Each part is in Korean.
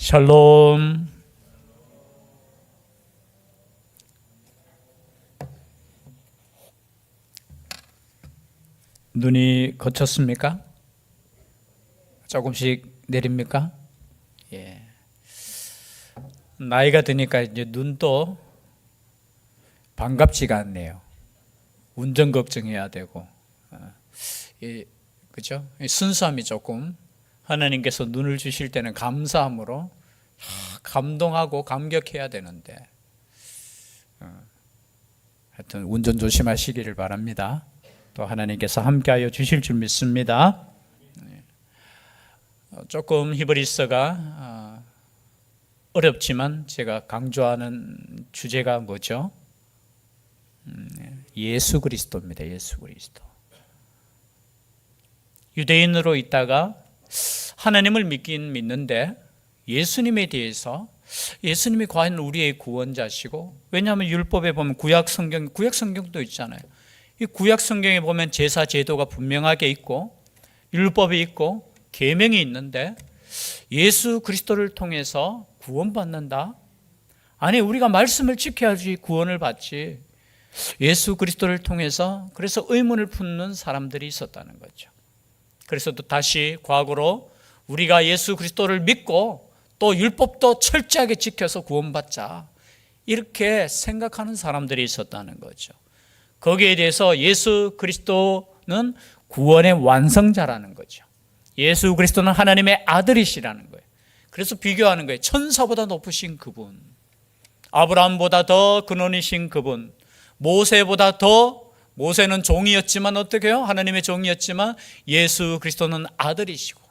샬롬. 눈이 거쳤습니까? 조금씩 내립니까? 예. 나이가 드니까 이제 눈도 반갑지가 않네요. 운전 걱정해야 되고, 그죠? 순수함이 조금, 하나님께서 눈을 주실 때는 감사함으로 감동하고 감격해야 되는데, 하여튼 운전 조심하시기를 바랍니다. 또 하나님께서 함께하여 주실 줄 믿습니다. 조금 히브리서가 어렵지만 제가 강조하는 주제가 뭐죠? 예수 그리스도입니다. 예수 그리스도. 유대인으로 있다가 하나님을 믿긴 믿는데 예수님에 대해서, 예수님이 과연 우리의 구원자시고, 왜냐하면 율법에 보면 구약 성경도 있잖아요. 이 구약 성경에 보면 제사 제도가 분명하게 있고 율법이 있고 계명이 있는데 예수 그리스도를 통해서 구원받는다? 아니, 우리가 말씀을 지켜야지 구원을 받지. 예수 그리스도를 통해서 그래서 의문을 품는 사람들이 있었다는 거죠. 그래서 또 다시 과거로 우리가 예수 그리스도를 믿고 또 율법도 철저하게 지켜서 구원받자, 이렇게 생각하는 사람들이 있었다는 거죠. 거기에 대해서 예수 그리스도는 구원의 완성자라는 거죠. 예수 그리스도는 하나님의 아들이시라는 거예요. 그래서 비교하는 거예요. 천사보다 높으신 그분, 아브라함보다 더 근원이신 그분, 모세보다 더, 모세는 종이었지만 어떻게 해요? 하나님의 종이었지만 예수 그리스도는 아들이시고.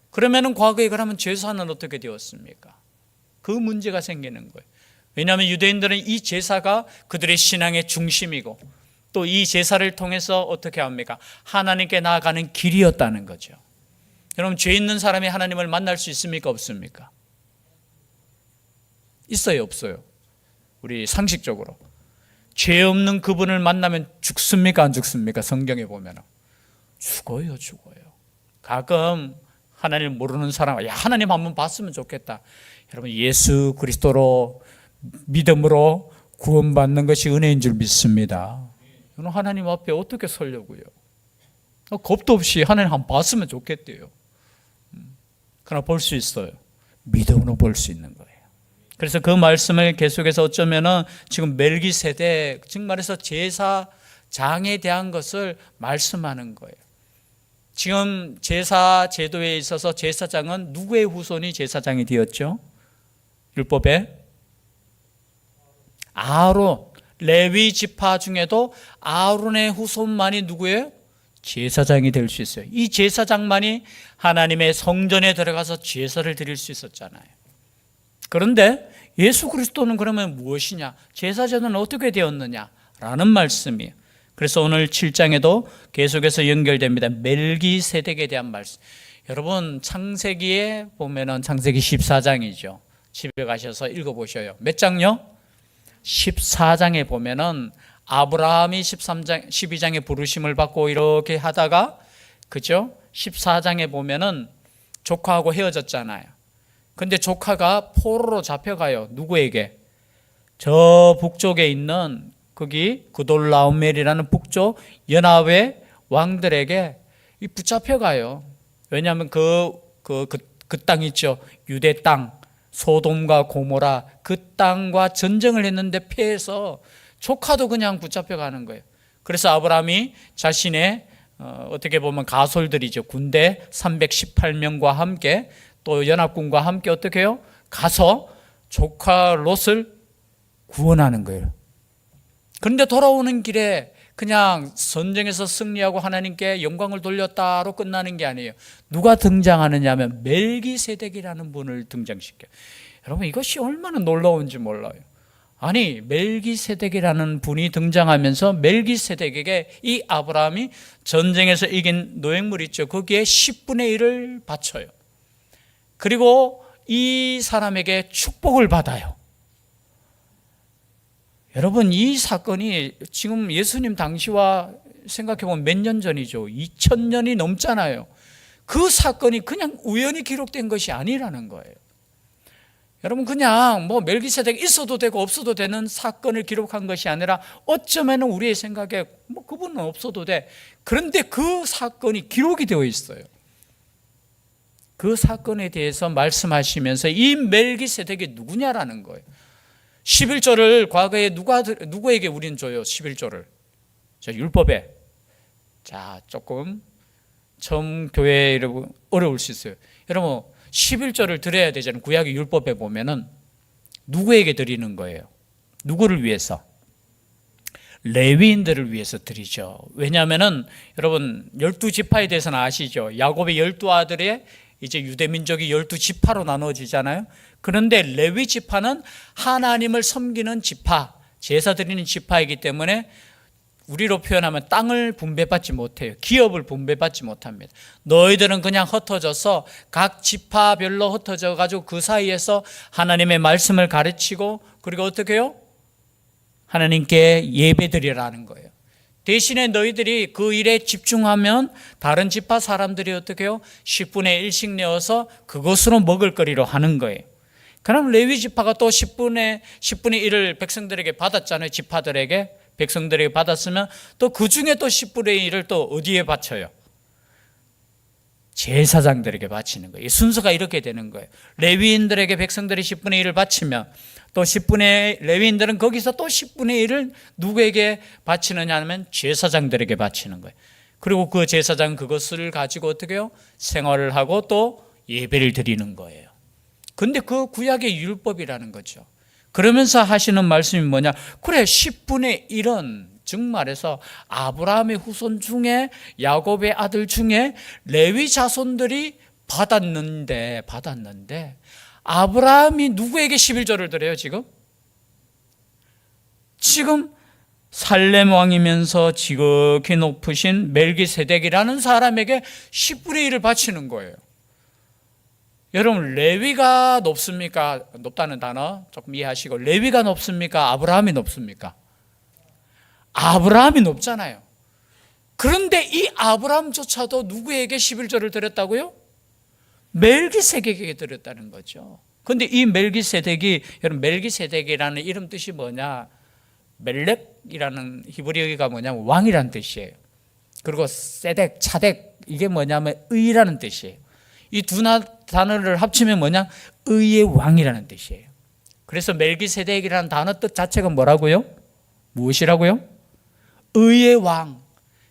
그러면은 과거에 그러면 제사는 어떻게 되었습니까? 그 문제가 생기는 거예요. 왜냐하면 유대인들은 이 제사가 그들의 신앙의 중심이고 또 이 제사를 통해서 어떻게 합니까? 하나님께 나아가는 길이었다는 거죠. 여러분, 죄 있는 사람이 하나님을 만날 수 있습니까? 없습니까? 있어요? 없어요? 우리 상식적으로 죄 없는 그분을 만나면 죽습니까? 안 죽습니까? 성경에 보면 죽어요. 가끔 하나님을 모르는 사람, 야, 하나님 한번 봤으면 좋겠다. 여러분, 예수 그리스도로 믿음으로 구원받는 것이 은혜인 줄 믿습니다. 저는 하나님 앞에 어떻게 서려고요? 겁도 없이 하나님 한번 봤으면 좋겠대요. 그러나 볼 수 있어요. 믿음으로 볼 수 있는 거예요. 그래서 그 말씀을 계속해서 어쩌면은 지금 멜기세덱, 즉 말해서 제사장에 대한 것을 말씀하는 거예요. 지금 제사 제도에 있어서 제사장은 누구의 후손이 제사장이 되었죠? 율법에 아론, 레위 지파 중에도 아론의 후손만이 누구예요? 제사장이 될 수 있어요. 이 제사장만이 하나님의 성전에 들어가서 제사를 드릴 수 있었잖아요. 그런데 예수 그리스도는 그러면 무엇이냐? 제사제도는 어떻게 되었느냐? 라는 말씀이에요. 그래서 오늘 7장에도 계속해서 연결됩니다. 멜기세덱에 대한 말씀. 여러분, 창세기에 보면은 창세기 14장이죠. 집에 가셔서 읽어보셔요. 몇 장요? 14장에 보면은 아브라함이 12장에 부르심을 받고 이렇게 하다가, 그죠? 14장에 보면은 조카하고 헤어졌잖아요. 근데 조카가 포로로 잡혀가요. 누구에게? 저 북쪽에 있는 거기 그돌라오멜이라는 북쪽 연합의 왕들에게 붙잡혀가요. 왜냐하면 그 땅 있죠. 유대 땅, 소돔과 고모라, 그 땅과 전쟁을 했는데 패해서 조카도 그냥 붙잡혀가는 거예요. 그래서 아브라함이 자신의 어떻게 보면 가솔들이죠. 군대 318명과 함께 또 연합군과 함께 어떻게 해요? 가서 조카 롯을 구원하는 거예요. 그런데 돌아오는 길에 그냥 전쟁에서 승리하고 하나님께 영광을 돌렸다로 끝나는 게 아니에요. 누가 등장하느냐 하면 멜기세덱이라는 분을 등장시켜요. 여러분, 이것이 얼마나 놀라운지 몰라요. 아니, 멜기세덱이라는 분이 등장하면서 멜기세덱에게 이 아브라함이 전쟁에서 이긴 노획물 있죠. 거기에 10분의 1을 바쳐요. 그리고 이 사람에게 축복을 받아요. 여러분, 이 사건이 지금 예수님 당시와 생각해보면 몇 년 전이죠. 2000년이 넘잖아요. 그 사건이 그냥 우연히 기록된 것이 아니라는 거예요. 여러분, 그냥 뭐 멜기세덱 있어도 되고 없어도 되는 사건을 기록한 것이 아니라 어쩌면 우리의 생각에 뭐 그분은 없어도 돼. 그런데 그 사건이 기록이 되어 있어요. 그 사건에 대해서 말씀하시면서 이 멜기세덱이 누구냐라는 거예요. 11조를 과거에 누구에게 우리는 줘요? 11조를. 저 율법에. 자, 조금 처음 교회 여러분 어려울 수 있어요. 여러분, 11조를 드려야 되잖아요. 구약의 율법에 보면은 누구에게 드리는 거예요? 누구를 위해서? 레위인들을 위해서 드리죠. 왜냐하면은 여러분 12지파에 대해서는 아시죠? 야곱의 12아들의 이제 유대민족이 12지파로 나눠지잖아요. 그런데 레위 지파는 하나님을 섬기는 지파, 제사 드리는 지파이기 때문에 우리로 표현하면 땅을 분배받지 못해요. 기업을 분배받지 못합니다. 너희들은 그냥 흩어져서 각 지파별로 흩어져 가지고 그 사이에서 하나님의 말씀을 가르치고, 그리고 어떻게 해요? 하나님께 예배드리라는 거예요. 대신에 너희들이 그 일에 집중하면 다른 지파 사람들이 어떻게 해요? 10분의 1씩 내어서 그것으로 먹을거리로 하는 거예요. 그럼 레위 지파가 또 10분의 1을 백성들에게 받았잖아요. 지파들에게, 백성들에게 받았으면 또 그 중에 또 10분의 1을 또 어디에 바쳐요? 제사장들에게 바치는 거예요. 순서가 이렇게 되는 거예요. 레위인들에게 백성들이 10분의 1을 바치면 또 10분의 레위인들은 거기서 또 10분의 1을 누구에게 바치느냐 하면 제사장들에게 바치는 거예요. 그리고 그 제사장 그것을 가지고 어떻게 해요? 생활을 하고 또 예배를 드리는 거예요. 근데 그 구약의 율법이라는 거죠. 그러면서 하시는 말씀이 뭐냐? 그래, 10분의 1은 즉 말해서 아브라함의 후손 중에, 야곱의 아들 중에 레위 자손들이 받았는데 아브라함이 누구에게 11조를 드려요? 지금 살렘 왕이면서 지극히 높으신 멜기세덱이라는 사람에게 10분의 1을 바치는 거예요. 여러분, 레위가 높습니까? 높다는 단어 조금 이해하시고, 레위가 높습니까? 아브라함이 높습니까? 아브라함이 높잖아요. 그런데 이 아브라함조차도 누구에게 11조를 드렸다고요? 멜기세덱에게 드렸다는 거죠. 그런데 이 멜기세덱이, 여러분, 멜기세덱이라는 이름 뜻이 뭐냐? 멜렉이라는 히브리어가 뭐냐면 왕이라는 뜻이에요. 그리고 세덱, 차덱, 이게 뭐냐면 의라는 뜻이에요. 이 두 단어를 합치면 뭐냐? 의의 왕이라는 뜻이에요. 그래서 멜기세덱이라는 단어 뜻 자체가 뭐라고요? 무엇이라고요? 의의 왕.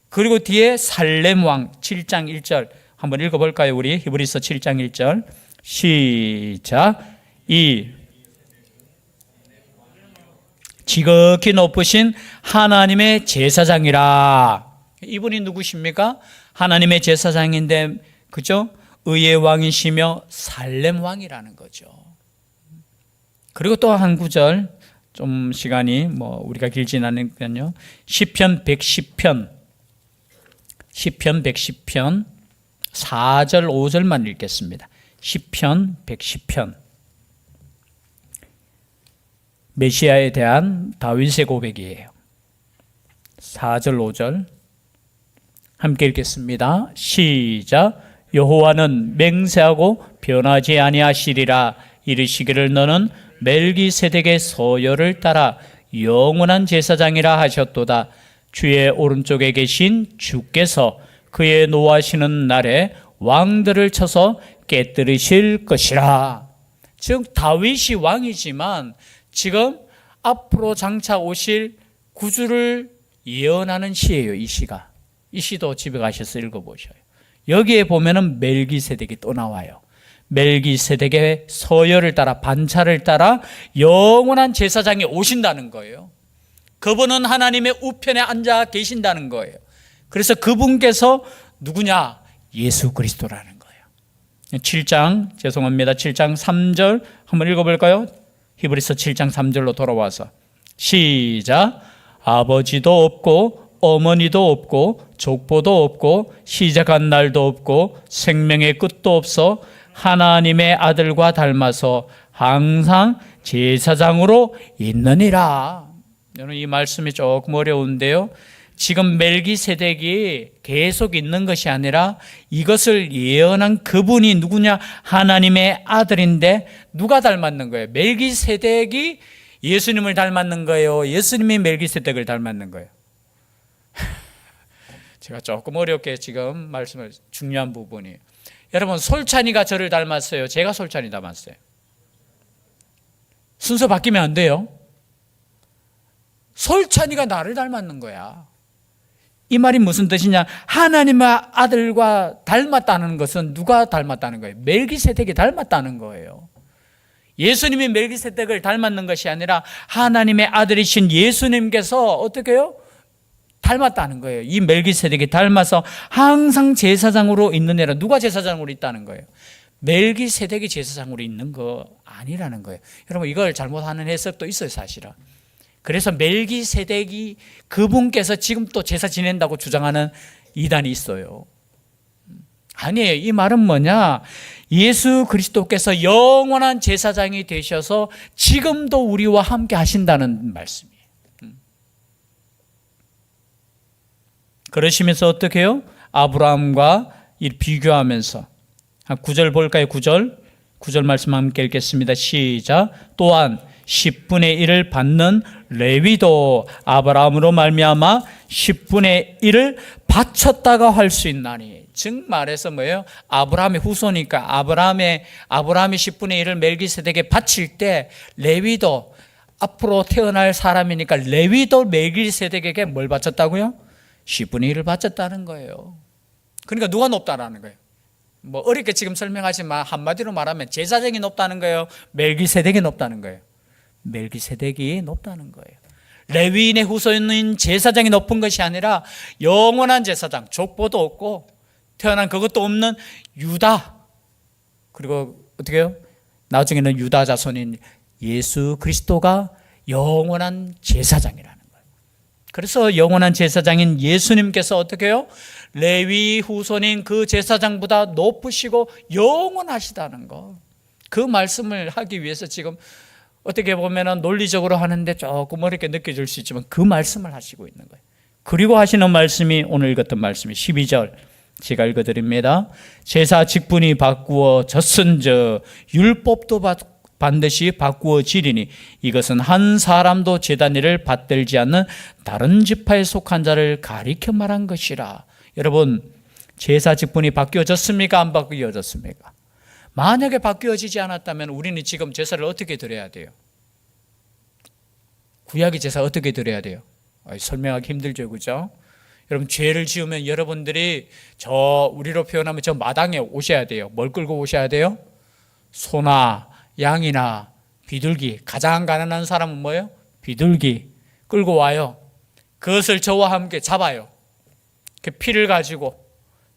그리고 뒤에 살렘 왕, 7장 1절 한번 읽어볼까요? 우리 히브리서 7장 1절 시작. 이 지극히 높으신 하나님의 제사장이라. 이분이 누구십니까? 하나님의 제사장인데, 그죠? 의의 왕이시며 살렘 왕이라는 거죠. 그리고 또 한 구절, 좀 시간이 우리가 길진 않으니까요. 시편 110편 4절 5절만 읽겠습니다. 시편 110편, 메시아에 대한 다윗의 고백이에요. 4절 5절 함께 읽겠습니다. 시작. 여호와는 맹세하고 변하지 아니하시리라. 이르시기를 너는 멜기세덱의 서열을 따라 영원한 제사장이라 하셨도다. 주의 오른쪽에 계신 주께서 그의 노하시는 날에 왕들을 쳐서 깨뜨리실 것이라. 즉 다윗이 왕이지만 지금 앞으로 장차 오실 구주를 예언하는 시예요. 이 시가. 이 시도 집에 가셔서 읽어보셔요. 여기에 보면은 멜기세덱이 또 나와요. 멜기세덱의 서열을 따라, 반차를 따라 영원한 제사장이 오신다는 거예요. 그분은 하나님의 우편에 앉아 계신다는 거예요. 그래서 그분께서 누구냐? 예수 그리스도라는 거예요. 7장 3절 한번 읽어볼까요? 히브리서 7장 3절로 돌아와서 시작. 아버지도 없고 어머니도 없고 족보도 없고 시작한 날도 없고 생명의 끝도 없어 하나님의 아들과 닮아서 항상 제사장으로 있느니라. 여러분, 이 말씀이 조금 어려운데요. 지금 멜기세덱이 계속 있는 것이 아니라 이것을 예언한 그분이 누구냐? 하나님의 아들인데 누가 닮았는 거예요? 멜기세덱이 예수님을 닮았는 거예요? 예수님이 멜기세덱을 닮았는 거예요? 제가 조금 어렵게 지금 말씀을 중요한 부분이에요. 여러분, 솔찬이가 저를 닮았어요? 제가 솔찬이 닮았어요? 순서 바뀌면 안 돼요. 솔찬이가 나를 닮았는 거야. 이 말이 무슨 뜻이냐? 하나님의 아들과 닮았다는 것은 누가 닮았다는 거예요? 멜기세덱이 닮았다는 거예요. 예수님이 멜기세덱을 닮았는 것이 아니라 하나님의 아들이신 예수님께서 어떻게 해요? 닮았다는 거예요. 이 멜기세덱이 닮아서 항상 제사장으로 있는 애라. 누가 제사장으로 있다는 거예요? 멜기세덱이 제사장으로 있는 거 아니라는 거예요. 여러분, 이걸 잘못하는 해석도 있어요, 사실은. 그래서 멜기세덱이 그분께서 지금 또 제사 지낸다고 주장하는 이단이 있어요. 아니에요. 이 말은 뭐냐? 예수 그리스도께서 영원한 제사장이 되셔서 지금도 우리와 함께 하신다는 말씀이에요. 그러시면서 어떻게 해요? 아브라함과 비교하면서 9절 볼까요? 9절 말씀 함께 읽겠습니다. 시작. 또한 10분의 1을 받는 레위도 아브라함으로 말미암아 10분의 1을 바쳤다가 할 수 있나니. 즉 말해서 뭐예요? 아브라함의 후손이니까 아브라함이 10분의 1을 멜기세덱에게 바칠 때 레위도 앞으로 태어날 사람이니까 레위도 멜기세덱에게 뭘 바쳤다고요? 10분의 1을 바쳤다는 거예요. 그러니까 누가 높다라는 거예요? 뭐 어렵게 지금 설명하지만 한마디로 말하면 제사장이 높다는 거예요? 멜기세덱이 높다는 거예요? 멜기세덱이 높다는 거예요. 레위인의 후손인 제사장이 높은 것이 아니라 영원한 제사장, 족보도 없고 태어난 그것도 없는 유다, 그리고 어떻게 해요? 나중에는 유다 자손인 예수 그리스도가 영원한 제사장이라는 거예요. 그래서 영원한 제사장인 예수님께서 어떻게 해요? 레위 후손인 그 제사장보다 높으시고 영원하시다는 거. 그 말씀을 하기 위해서 지금 어떻게 보면 논리적으로 하는데 조금 어렵게 느껴질 수 있지만 그 말씀을 하시고 있는 거예요. 그리고 하시는 말씀이 오늘 읽었던 말씀이 12절 제가 읽어드립니다. 제사 직분이 바꾸어졌은즉 율법도 반드시 바꾸어지리니 이것은 한 사람도 제단 일을 받들지 않는 다른 지파에 속한 자를 가리켜 말한 것이라. 여러분, 제사 직분이 바뀌어졌습니까? 안 바뀌어졌습니까? 만약에 바뀌어지지 않았다면 우리는 지금 제사를 어떻게 드려야 돼요? 구약의 제사 어떻게 드려야 돼요? 설명하기 힘들죠, 그죠? 여러분, 죄를 지으면 여러분들이 우리로 표현하면 저 마당에 오셔야 돼요. 뭘 끌고 오셔야 돼요? 소나 양이나 비둘기. 가장 가난한 사람은 뭐예요? 비둘기 끌고 와요. 그것을 저와 함께 잡아요. 그 피를 가지고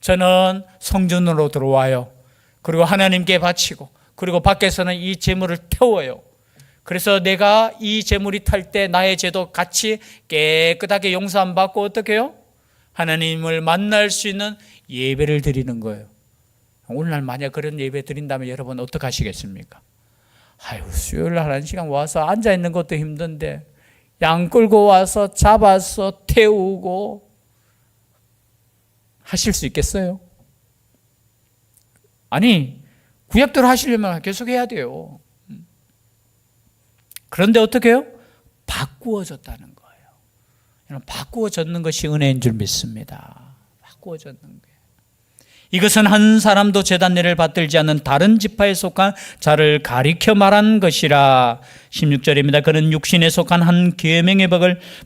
저는 성전으로 들어와요. 그리고 하나님께 바치고, 그리고 밖에서는 이 제물을 태워요. 그래서 내가 이 제물이 탈 때 나의 죄도 같이 깨끗하게 용서받고 어떻게 해요? 하나님을 만날 수 있는 예배를 드리는 거예요. 오늘날 만약 그런 예배 드린다면 여러분 어떻게 하시겠습니까? 수요일 날 1시간 와서 앉아있는 것도 힘든데 양 끌고 와서 잡아서 태우고 하실 수 있겠어요? 아니, 구약대로 하시려면 계속 해야 돼요. 그런데 어떻게 해요? 바꾸어졌다는 거예요. 바꾸어졌는 것이 은혜인 줄 믿습니다. 바꾸어졌는 거예요. 이것은 한 사람도 제단 일을 받들지 않는 다른 지파에 속한 자를 가리켜 말한 것이라. 16절입니다. 그는 육신에 속한 한 계명의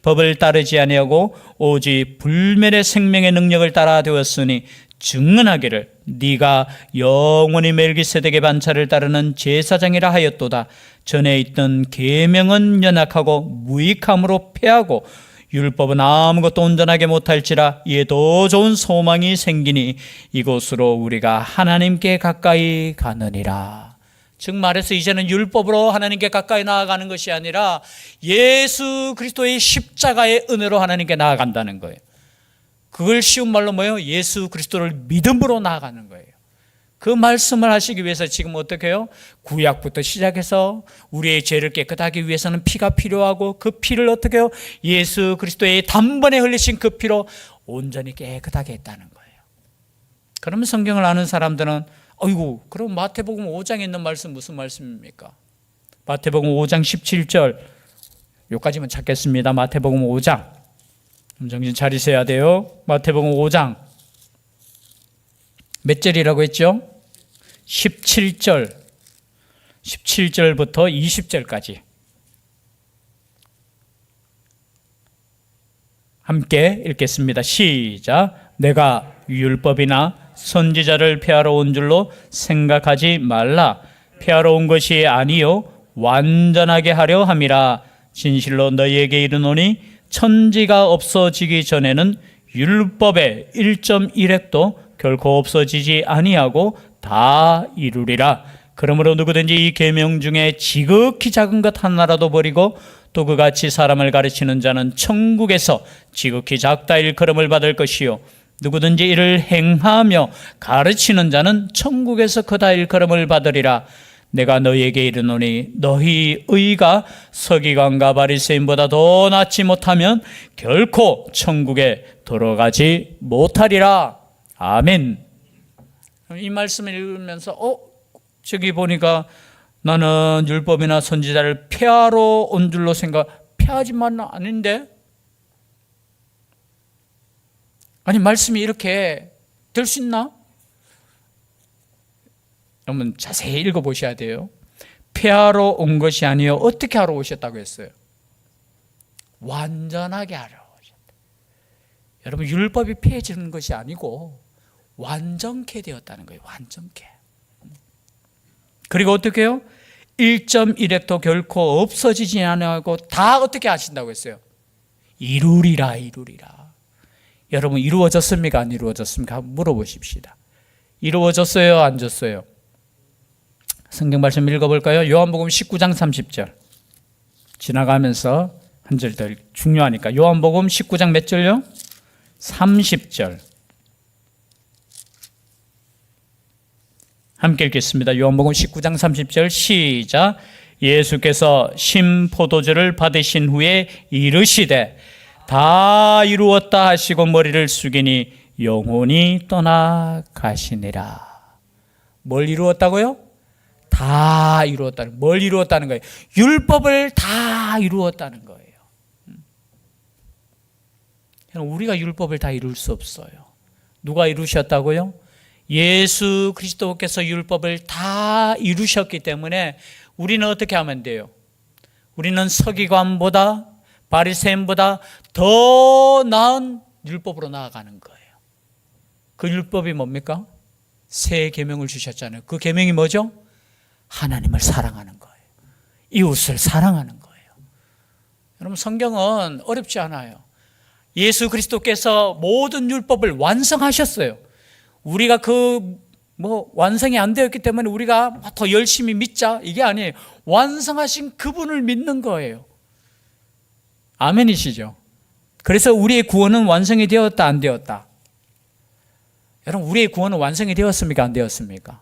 법을 따르지 아니하고 오직 불멸의 생명의 능력을 따라 되었으니 증언하기를 네가 영원히 멜기세덱의 반차를 따르는 제사장이라 하였도다. 전에 있던 계명은 연약하고 무익함으로 패하고 율법은 아무것도 온전하게 못할지라 이에 더 좋은 소망이 생기니 이곳으로 우리가 하나님께 가까이 가느니라. 즉 말해서 이제는 율법으로 하나님께 가까이 나아가는 것이 아니라 예수 그리스도의 십자가의 은혜로 하나님께 나아간다는 거예요. 그걸 쉬운 말로 뭐예요? 예수 그리스도를 믿음으로 나아가는 거예요. 그 말씀을 하시기 위해서 지금 어떻게 해요? 구약부터 시작해서 우리의 죄를 깨끗하기 위해서는 피가 필요하고 그 피를 어떻게 해요? 예수 그리스도의 단번에 흘리신 그 피로 온전히 깨끗하게 했다는 거예요. 그러면 성경을 아는 사람들은 어이구, 그럼 마태복음 5장에 있는 말씀 무슨 말씀입니까? 마태복음 5장 17절 여기까지만 찾겠습니다. 마태복음 5장 정신 차리셔야 돼요. 마태복음 5장 몇 절이라고 했죠? 17절부터 20절까지 함께 읽겠습니다. 시작. 내가 율법이나 선지자를 폐하러 온 줄로 생각하지 말라. 폐하러 온 것이 아니요 완전하게 하려 함이라. 진실로 너희에게 이르노니 천지가 없어지기 전에는 율법의 1.1획도 결코 없어지지 아니하고 다 이루리라. 그러므로 누구든지 이 계명 중에 지극히 작은 것 하나라도 버리고 또 그같이 사람을 가르치는 자는 천국에서 지극히 작다 일컬음을 받을 것이요 누구든지 이를 행하며 가르치는 자는 천국에서 크다 일컬음을 받으리라. 내가 너희에게 이르노니 너희 의가 서기관과 바리새인보다 더 낫지 못하면 결코 천국에 들어가지 못하리라. 아멘. 이 말씀을 읽으면서 저기 보니까 나는 율법이나 선지자를 폐하러 온 줄로 폐하지만 아닌데? 아니 말씀이 이렇게 될 수 있나? 여러분 자세히 읽어보셔야 돼요. 폐하러 온 것이 아니요 어떻게 하러 오셨다고 했어요? 완전하게 하러 오셨다. 여러분 율법이 폐해지는 것이 아니고 완전케 되었다는 거예요. 완전케. 그리고 어떻게 해요? 1.1획도 결코 없어지지 않고 다 어떻게 하신다고 했어요? 이루리라. 여러분 이루어졌습니까? 안 이루어졌습니까? 한번 물어보십시다. 이루어졌어요? 안 졌어요? 성경 말씀 읽어볼까요? 요한복음 19장 30절 지나가면서 한 절 더 중요하니까 요한복음 19장 몇 절요? 30절 함께 읽겠습니다. 요한복음 19장 30절 시작. 예수께서 신포도주를 받으신 후에 이르시되 다 이루었다 하시고 머리를 숙이니 영혼이 떠나가시니라. 뭘 이루었다고요? 다 이루었다는. 뭘 이루었다는 거예요? 율법을 다 이루었다는 거예요. 우리가 율법을 다 이룰 수 없어요. 누가 이루셨다고요? 예수 그리스도께서 율법을 다 이루셨기 때문에 우리는 어떻게 하면 돼요? 우리는 서기관보다 바리새인보다 더 나은 율법으로 나아가는 거예요. 그 율법이 뭡니까? 새 계명을 주셨잖아요. 그 계명이 뭐죠? 하나님을 사랑하는 거예요. 이웃을 사랑하는 거예요. 여러분 성경은 어렵지 않아요. 예수 그리스도께서 모든 율법을 완성하셨어요. 우리가 완성이 안 되었기 때문에 우리가 더 열심히 믿자 이게 아니에요. 완성하신 그분을 믿는 거예요. 아멘이시죠? 그래서 우리의 구원은 완성이 되었다 안 되었다? 여러분 우리의 구원은 완성이 되었습니까 안 되었습니까?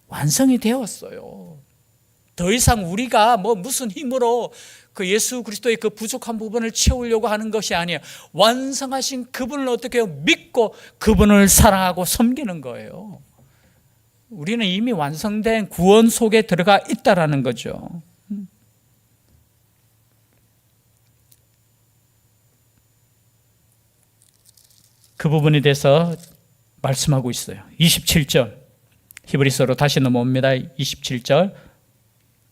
완성이 되었어요. 더 이상 우리가 무슨 힘으로 그 예수 그리스도의 그 부족한 부분을 채우려고 하는 것이 아니에요. 완성하신 그분을 어떻게 해요? 믿고 그분을 사랑하고 섬기는 거예요. 우리는 이미 완성된 구원 속에 들어가 있다라는 거죠. 그 부분에 대해서 말씀하고 있어요. 27절 히브리서로 다시 넘어옵니다.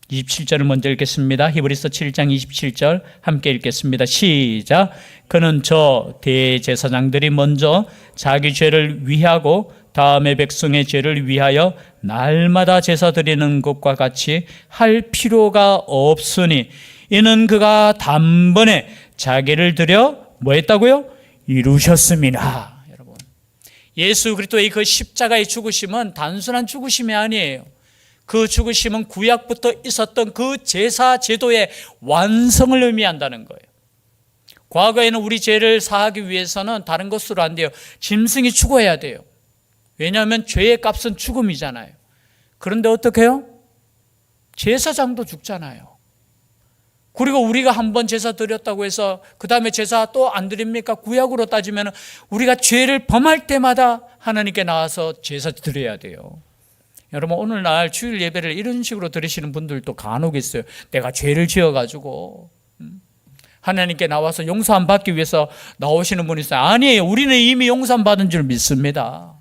27절을 먼저 읽겠습니다. 히브리서 7장 27절 함께 읽겠습니다. 시작. 그는 저 대제사장들이 먼저 자기 죄를 위하고 다음에 백성의 죄를 위하여 날마다 제사 드리는 것과 같이 할 필요가 없으니 이는 그가 단번에 자기를 드려 뭐 했다고요? 이루셨습니다. 여러분 예수 그리스도의 그 십자가의 죽으심은 단순한 죽으심이 아니에요. 그 죽으심은 구약부터 있었던 그 제사 제도의 완성을 의미한다는 거예요. 과거에는 우리 죄를 사하기 위해서는 다른 것으로 안 돼요. 짐승이 죽어야 돼요. 왜냐하면 죄의 값은 죽음이잖아요. 그런데 어떻게 해요? 제사장도 죽잖아요. 그리고 우리가 한번 제사 드렸다고 해서 그 다음에 제사 또 안 드립니까? 구약으로 따지면 우리가 죄를 범할 때마다 하나님께 나와서 제사 드려야 돼요. 여러분, 오늘날 주일 예배를 이런 식으로 드리시는 분들도 간혹 있어요. 내가 죄를 지어가지고 하나님께 나와서 용서 안 받기 위해서 나오시는 분이 있어요. 아니에요. 우리는 이미 용서 안 받은 줄 믿습니다.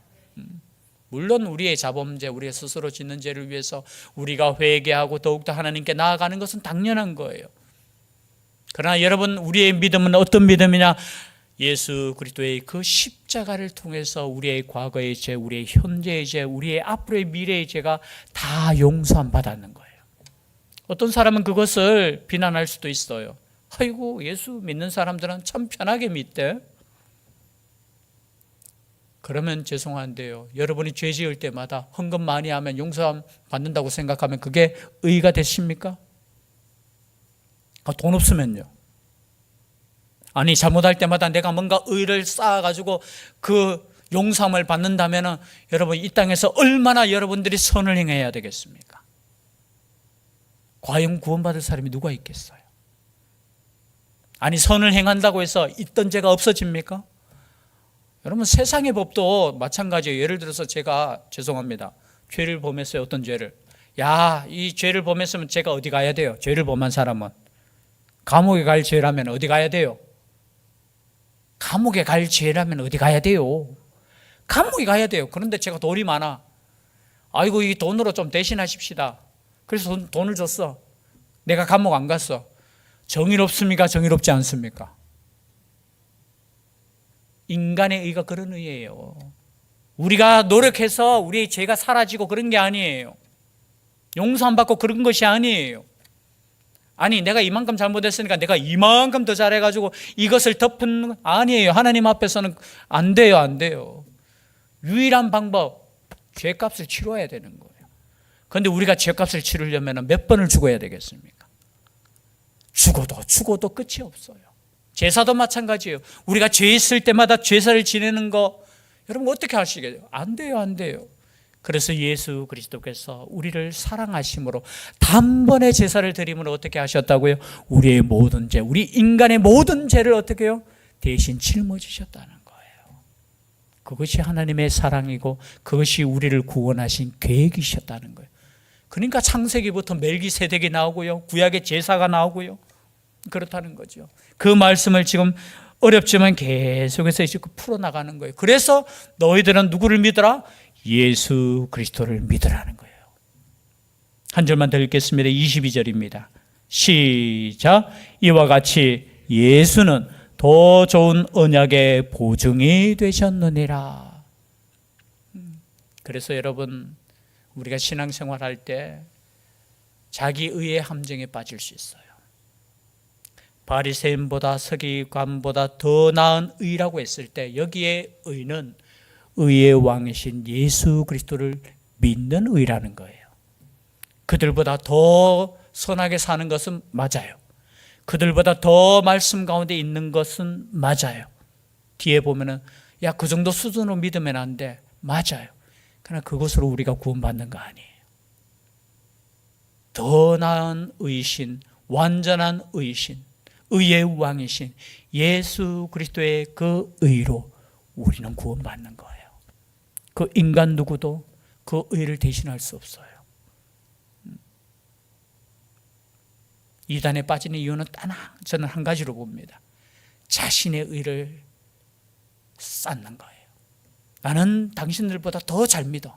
물론 우리의 자범죄, 우리의 스스로 짓는 죄를 위해서 우리가 회개하고 더욱더 하나님께 나아가는 것은 당연한 거예요. 그러나 여러분, 우리의 믿음은 어떤 믿음이냐? 예수 그리스도의 그 십자가를 통해서 우리의 과거의 죄, 우리의 현재의 죄, 우리의 앞으로의 미래의 죄가 다 용서 안 받았는 거예요. 어떤 사람은 그것을 비난할 수도 있어요. 아이고, 예수 믿는 사람들은 참 편하게 믿대. 그러면 죄송한데요, 여러분이 죄 지을 때마다 헌금 많이 하면 용서 받는다고 생각하면 그게 의가 되십니까? 돈 없으면요. 아니, 잘못할 때마다 내가 뭔가 의를 쌓아가지고 그 용서함을 받는다면 여러분, 이 땅에서 얼마나 여러분들이 선을 행해야 되겠습니까? 과연 구원받을 사람이 누가 있겠어요? 아니, 선을 행한다고 해서 있던 죄가 없어집니까? 여러분, 세상의 법도 마찬가지예요. 예를 들어서 제가, 죄송합니다, 죄를 범했어요. 어떤 죄를. 이 죄를 범했으면 제가 어디 가야 돼요? 죄를 범한 사람은 감옥에 갈 죄라면 어디 가야 돼요? 감옥에 갈 죄라면 어디 가야 돼요? 감옥에 가야 돼요. 그런데 제가 돈이 많아. 아이고, 이 돈으로 좀 대신하십시다. 그래서 돈을 줬어. 내가 감옥 안 갔어. 정의롭습니까? 정의롭지 않습니까? 인간의 의가 그런 의예요. 우리가 노력해서 우리의 죄가 사라지고 그런 게 아니에요. 용서 안 받고 그런 것이 아니에요. 아니, 내가 이만큼 잘못했으니까 내가 이만큼 더 잘해가지고 이것을 덮은, 아니에요. 하나님 앞에서는 안 돼요. 안 돼요. 유일한 방법, 죄값을 치러야 되는 거예요. 그런데 우리가 죄값을 치르려면 몇 번을 죽어야 되겠습니까? 죽어도 끝이 없어요. 제사도 마찬가지예요. 우리가 죄 있을 때마다 제사를 지내는 거, 여러분 어떻게 하시겠어요? 안 돼요. 안 돼요. 그래서 예수 그리스도께서 우리를 사랑하심으로 단번에 제사를 드림으로 어떻게 하셨다고요? 우리의 모든 죄, 우리 인간의 모든 죄를 어떻게 해요? 대신 짊어지셨다는 거예요. 그것이 하나님의 사랑이고 그것이 우리를 구원하신 계획이셨다는 거예요. 그러니까 창세기부터 멜기세덱이 나오고요, 구약의 제사가 나오고요, 그렇다는 거죠. 그 말씀을 지금 어렵지만 계속해서 풀어나가는 거예요. 그래서 너희들은 누구를 믿어라? 예수 그리스도를 믿으라는 거예요. 한 절만 더 읽겠습니다. 22절입니다. 시작. 이와 같이 예수는 더 좋은 언약의 보증이 되셨느니라. 그래서 여러분, 우리가 신앙생활할 때 자기 의의 함정에 빠질 수 있어요. 바리새인보다 서기관보다 더 나은 의라고 했을 때 여기에 의는 의의 왕이신 예수 그리스도를 믿는 의라는 거예요. 그들보다 더 선하게 사는 것은 맞아요. 그들보다 더 말씀 가운데 있는 것은 맞아요. 뒤에 보면은 그 정도 수준으로 믿으면 안 돼. 맞아요. 그러나 그것으로 우리가 구원받는 거 아니에요. 더 나은 의신, 완전한 의신, 의의 왕이신 예수 그리스도의 그 의로 우리는 구원받는 거예요. 그 인간 누구도 그 의를 대신할 수 없어요. 이단에 빠지는 이유는 저는 한 가지로 봅니다. 자신의 의를 쌓는 거예요. 나는 당신들보다 더 잘 믿어.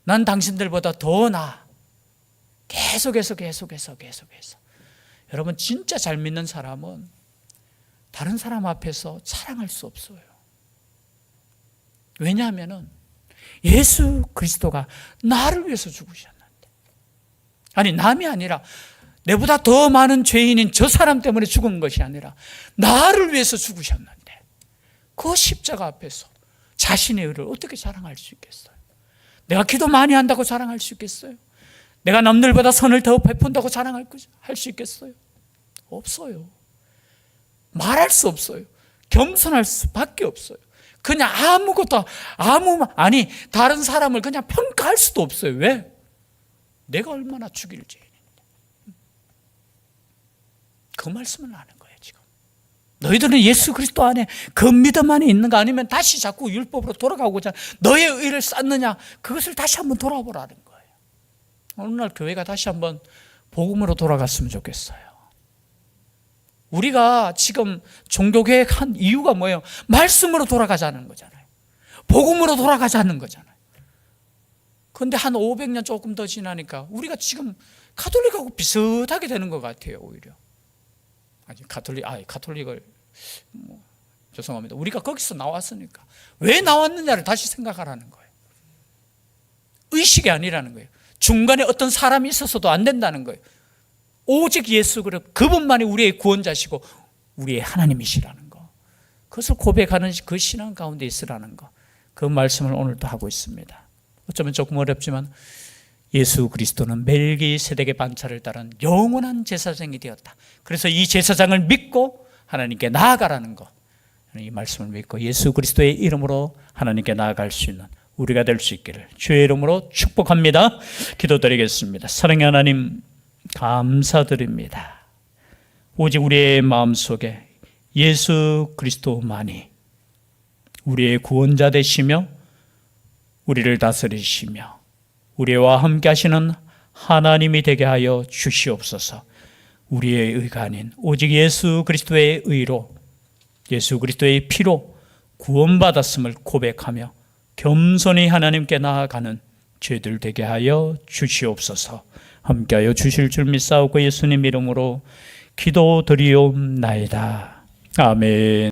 난 당신들보다 더 나아. 계속해서. 여러분, 진짜 잘 믿는 사람은 다른 사람 앞에서 자랑할 수 없어요. 왜냐하면 예수 그리스도가 나를 위해서 죽으셨는데, 아니 남이 아니라 내보다 더 많은 죄인인 저 사람 때문에 죽은 것이 아니라 나를 위해서 죽으셨는데 그 십자가 앞에서 자신의 의를 어떻게 자랑할 수 있겠어요? 내가 기도 많이 한다고 자랑할 수 있겠어요? 내가 남들보다 선을 더 베푼다고 자랑할 수 있겠어요? 없어요. 말할 수 없어요. 겸손할 수밖에 없어요. 그냥 아니 다른 사람을 그냥 평가할 수도 없어요. 왜? 내가 얼마나 죽일 죄인인데. 그 말씀을 하는 거예요. 지금 너희들은 예수 그리스도 안에 그 믿음 안에 있는 거 아니면 다시 자꾸 율법으로 돌아가고자 너의 의를 쌓느냐, 그것을 다시 한번 돌아보라는 거예요. 어느 날 교회가 다시 한번 복음으로 돌아갔으면 좋겠어요. 우리가 지금 종교개혁한 이유가 뭐예요? 말씀으로 돌아가자는 거잖아요. 복음으로 돌아가자는 거잖아요. 그런데 한 500년 조금 더 지나니까 우리가 지금 가톨릭하고 비슷하게 되는 것 같아요. 오히려 가톨릭을 죄송합니다. 우리가 거기서 나왔으니까 왜 나왔느냐를 다시 생각하라는 거예요. 의식이 아니라는 거예요. 중간에 어떤 사람이 있어서도 안 된다는 거예요. 오직 예수 그분만이 우리의 구원자시고 우리의 하나님이시라는 거, 그것을 고백하는 그 신앙 가운데 있으라는 거, 그 말씀을 오늘도 하고 있습니다. 어쩌면 조금 어렵지만 예수 그리스도는 멜기세덱의 반차를 따른 영원한 제사장이 되었다. 그래서 이 제사장을 믿고 하나님께 나아가라는 거, 이 말씀을 믿고 예수 그리스도의 이름으로 하나님께 나아갈 수 있는 우리가 될 수 있기를 주의 이름으로 축복합니다. 기도드리겠습니다. 사랑의 하나님, 감사드립니다. 오직 우리의 마음속에 예수 그리스도만이 우리의 구원자 되시며 우리를 다스리시며 우리와 함께 하시는 하나님이 되게 하여 주시옵소서. 우리의 의가 아닌 오직 예수 그리스도의 의로, 예수 그리스도의 피로 구원받았음을 고백하며 겸손히 하나님께 나아가는 죄들 되게 하여 주시옵소서. 함께하여 주실 줄 믿사오고 예수님 이름으로 기도드리옵나이다. 아멘.